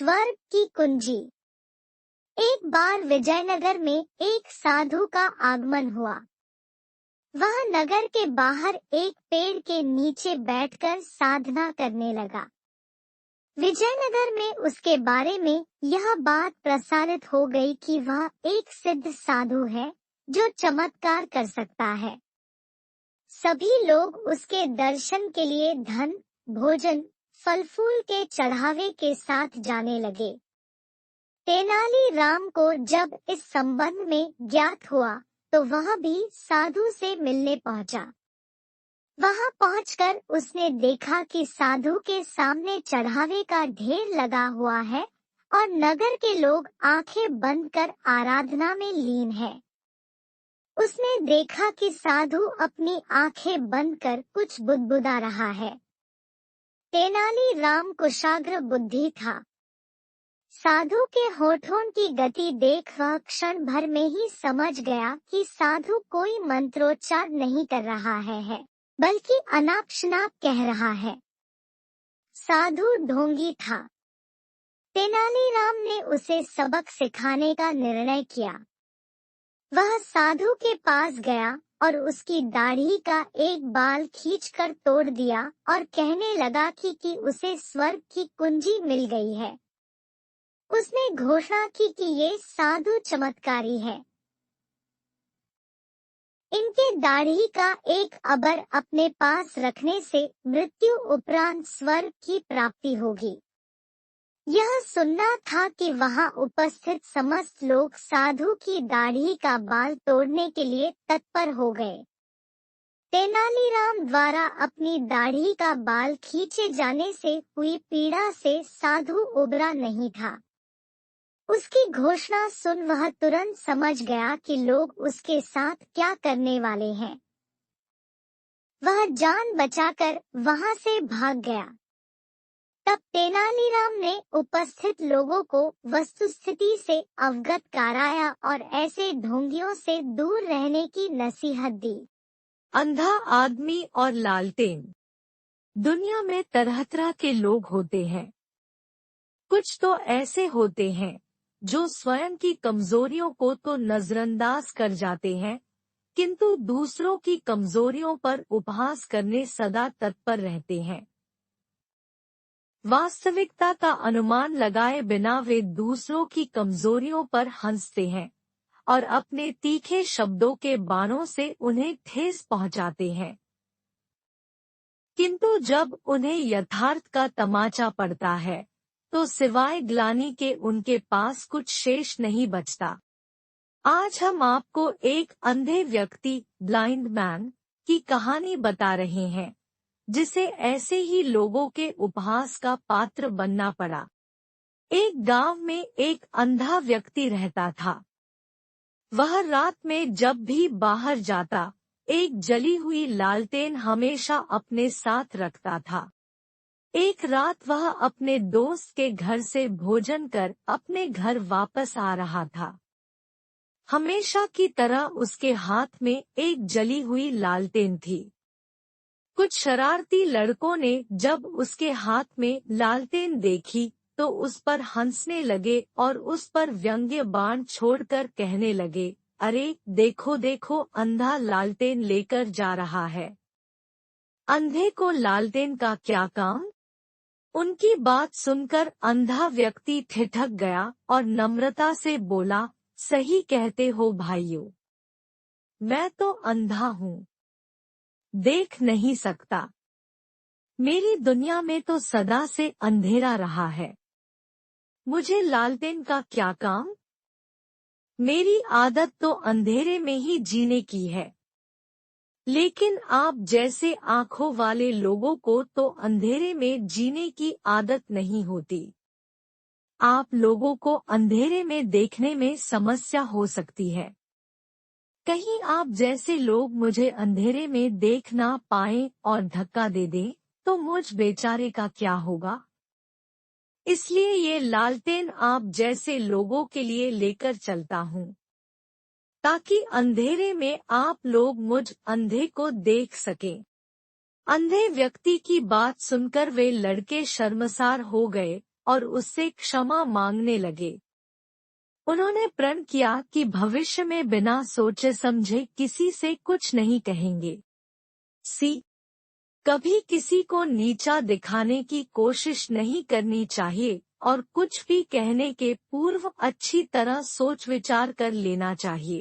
स्वर्ग की कुंजी। एक बार विजयनगर में एक साधु का आगमन हुआ। वह नगर के बाहर एक पेड़ के नीचे बैठकर साधना करने लगा। विजयनगर में उसके बारे में यह बात प्रसारित हो गई कि वह एक सिद्ध साधु है जो चमत्कार कर सकता है। सभी लोग उसके दर्शन के लिए धन, भोजन, फल फूल के चढ़ावे के साथ जाने लगे। तेनालीराम को जब इस संबंध में ज्ञात हुआ तो वह भी साधु से मिलने पहुंचा। वहां पहुंचकर उसने देखा कि साधु के सामने चढ़ावे का ढेर लगा हुआ है और नगर के लोग आंखें बंद कर आराधना में लीन है। उसने देखा कि साधु अपनी आंखें बंद कर कुछ बुदबुदा रहा है। तेनालीराम कुशाग्र बुद्धि था। साधु के होठों की गति देख वह क्षण भर में ही समझ गया कि साधु कोई मंत्रोच्चार नहीं कर रहा है बल्कि अनाप शनाप कह रहा है। साधु ढोंगी था। तेनालीराम ने उसे सबक सिखाने का निर्णय किया। वह साधु के पास गया और उसकी दाढ़ी का एक बाल खींचकर तोड़ दिया और कहने लगा कि उसे स्वर्ग की कुंजी मिल गई है। उसने घोषणा की कि ये साधु चमत्कारी है। इनके दाढ़ी का एक अबर अपने पास रखने से मृत्यु उपरांत स्वर्ग की प्राप्ति होगी। यह सुनना था कि वहां उपस्थित समस्त लोग साधु की दाढ़ी का बाल तोड़ने के लिए तत्पर हो गए। तेनालीराम द्वारा अपनी दाढ़ी का बाल खींचे जाने से हुई पीड़ा से साधु उबरा नहीं था। उसकी घोषणा सुन वह तुरंत समझ गया कि लोग उसके साथ क्या करने वाले हैं। वह जान बचाकर वहां से भाग गया। तब तेनालीराम ने उपस्थित लोगों को वस्तुस्थिति से अवगत कराया और ऐसे ढोंगियों से दूर रहने की नसीहत दी। अंधा आदमी और लालटेन। दुनिया में तरह तरह के लोग होते हैं। कुछ तो ऐसे होते हैं जो स्वयं की कमजोरियों को तो नजरअंदाज कर जाते हैं, किंतु दूसरों की कमजोरियों पर उपहास करने सदा तत्पर रहते हैं। वास्तविकता का अनुमान लगाए बिना वे दूसरों की कमजोरियों पर हंसते हैं और अपने तीखे शब्दों के बाणों से उन्हें ठेस पहुंचाते हैं। किंतु जब उन्हें यथार्थ का तमाचा पड़ता है तो सिवाय ग्लानि के उनके पास कुछ शेष नहीं बचता। आज हम आपको एक अंधे व्यक्ति, ब्लाइंड मैन, की कहानी बता रहे हैं जिसे ऐसे ही लोगों के उपहास का पात्र बनना पड़ा। एक गांव में एक अंधा व्यक्ति रहता था। वह रात में जब भी बाहर जाता एक जली हुई लालटेन हमेशा अपने साथ रखता था। एक रात वह अपने दोस्त के घर से भोजन कर अपने घर वापस आ रहा था। हमेशा की तरह उसके हाथ में एक जली हुई लालटेन थी। कुछ शरारती लड़कों ने जब उसके हाथ में लालटेन देखी तो उस पर हंसने लगे और उस पर व्यंग्य बाण छोड़कर कहने लगे, अरे देखो देखो, अंधा लालटेन लेकर जा रहा है। अंधे को लालटेन का क्या काम? उनकी बात सुनकर अंधा व्यक्ति ठिठक गया और नम्रता से बोला, सही कहते हो भाइयों, मैं तो अंधा हूँ, देख नहीं सकता। मेरी दुनिया में तो सदा से अंधेरा रहा है। मुझे लालटेन का क्या काम? मेरी आदत तो अंधेरे में ही जीने की है। लेकिन आप जैसे आंखों वाले लोगों को तो अंधेरे में जीने की आदत नहीं होती। आप लोगों को अंधेरे में देखने में समस्या हो सकती है। कहीं आप जैसे लोग मुझे अंधेरे में देख ना पाएं और धक्का दे दें तो मुझ बेचारे का क्या होगा? इसलिए ये लालटेन आप जैसे लोगों के लिए लेकर चलता हूँ, ताकि अंधेरे में आप लोग मुझ अंधे को देख सकें। अंधे व्यक्ति की बात सुनकर वे लड़के शर्मसार हो गए और उससे क्षमा मांगने लगे। उन्होंने प्रण किया कि भविष्य में बिना सोचे समझे किसी से कुछ नहीं कहेंगे। सी कभी किसी को नीचा दिखाने की कोशिश नहीं करनी चाहिए और कुछ भी कहने के पूर्व अच्छी तरह सोच विचार कर लेना चाहिए।